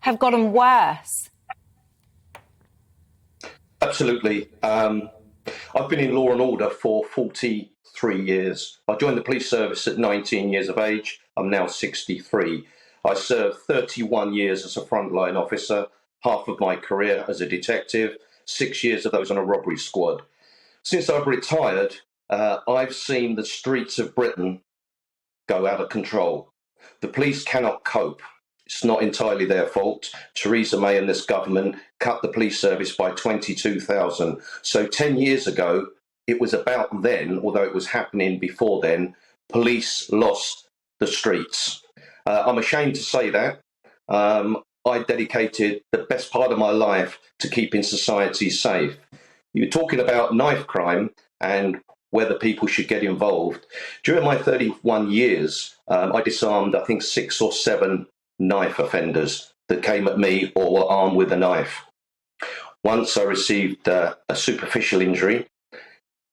have gotten worse? Absolutely. I've been in law and order for 43 years. I joined the police service at 19 years of age. I'm now 63. I served 31 years as a frontline officer, half of my career as a detective, 6 years of those on a robbery squad. Since I've retired, I've seen the streets of Britain go out of control. The police cannot cope. It's not entirely their fault. Theresa May and this government cut the police service by 22,000. So 10 years ago, it was about then, although it was happening before then, police lost the streets. I'm ashamed to say that. I dedicated the best part of my life to keeping society safe. You're talking about knife crime and whether people should get involved. During my 31 years, I disarmed, I think, 6 or 7 knife offenders that came at me or were armed with a knife. Once I received a superficial injury.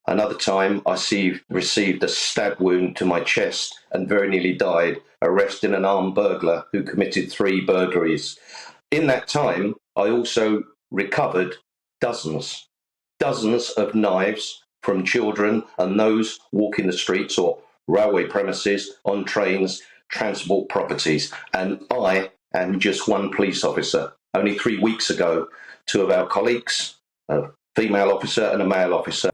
Another time I received a stab wound to my chest and very nearly died, arresting an armed burglar who committed 3 burglaries. In that time, I also recovered dozens of knives from children and those walking the streets or railway premises, on trains, transport properties. And I am just one police officer. Only 3 weeks ago, 2 of our colleagues, a female officer and a male officer,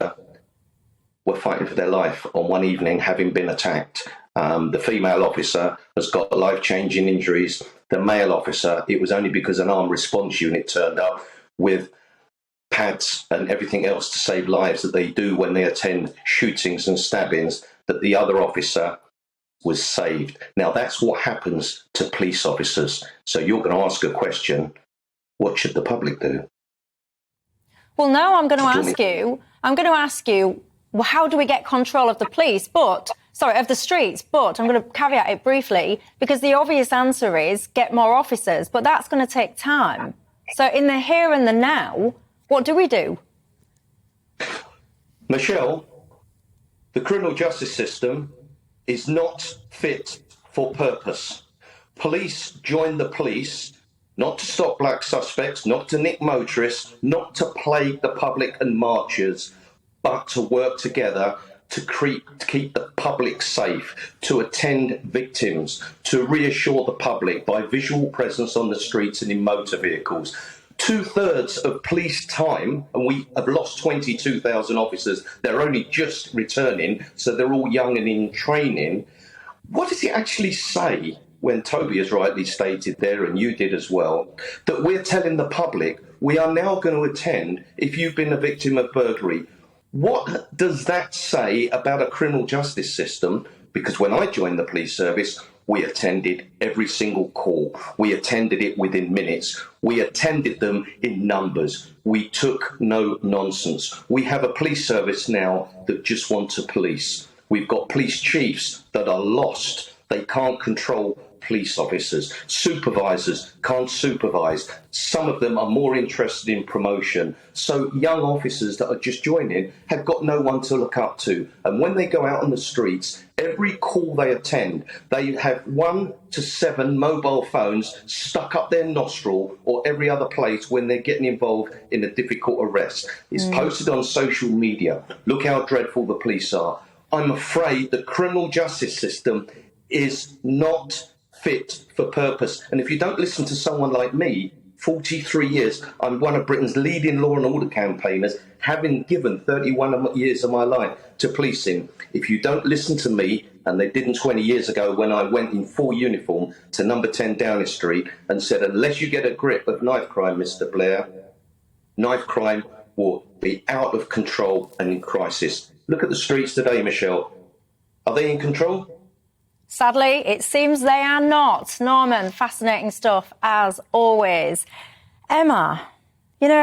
were fighting for their life on one evening, having been attacked. The female officer has got life-changing injuries. The male officer, it was only because an armed response unit turned up with pads and everything else to save lives that they do when they attend shootings and stabbings, that the other officer was saved. Now, that's what happens to police officers. So you're going to ask a question, what should the public do? Well, now I'm going to ask you, well, how do we get control of the police, of the streets? But I'm going to caveat it briefly, because the obvious answer is get more officers, but that's going to take time. So in the here and the now, what do we do? Michelle, the criminal justice system is not fit for purpose. Police join the police not to stop black suspects, not to nick motorists, not to plague the public and marchers, but to work together to keep the public safe, to attend victims, to reassure the public by visual presence on the streets and in motor vehicles. 2/3 of police time, and we have lost 22,000 officers, they're only just returning, so they're all young and in training. What does it actually say when Toby has rightly stated there, and you did as well, that we're telling the public we are now going to attend if you've been a victim of burglary? What does that say about a criminal justice system? Because when I joined the police service, we attended every single call. We attended it within minutes. We attended them in numbers. We took no nonsense. We have a police service now that just want to police. We've got police chiefs that are lost. They can't control police officers. Supervisors can't supervise. Some of them are more interested in promotion. So young officers that are just joining have got no one to look up to. And when they go out on the streets, every call they attend, they have 1 to 7 mobile phones stuck up their nostril or every other place when they're getting involved in a difficult arrest. It's posted on social media. Look how dreadful the police are. I'm afraid the criminal justice system is not fit for purpose. And if you don't listen to someone like me, 43 years, I'm one of Britain's leading law and order campaigners, having given 31 years of my life to policing. If you don't listen to me, and they didn't 20 years ago when I went in full uniform to number 10 Downing Street and said, unless you get a grip of knife crime, Mr. Blair, knife crime will be out of control and in crisis. Look at the streets today, Michelle. Are they in control? Sadly, it seems they are not. Norman, fascinating stuff as always. Emma, you know,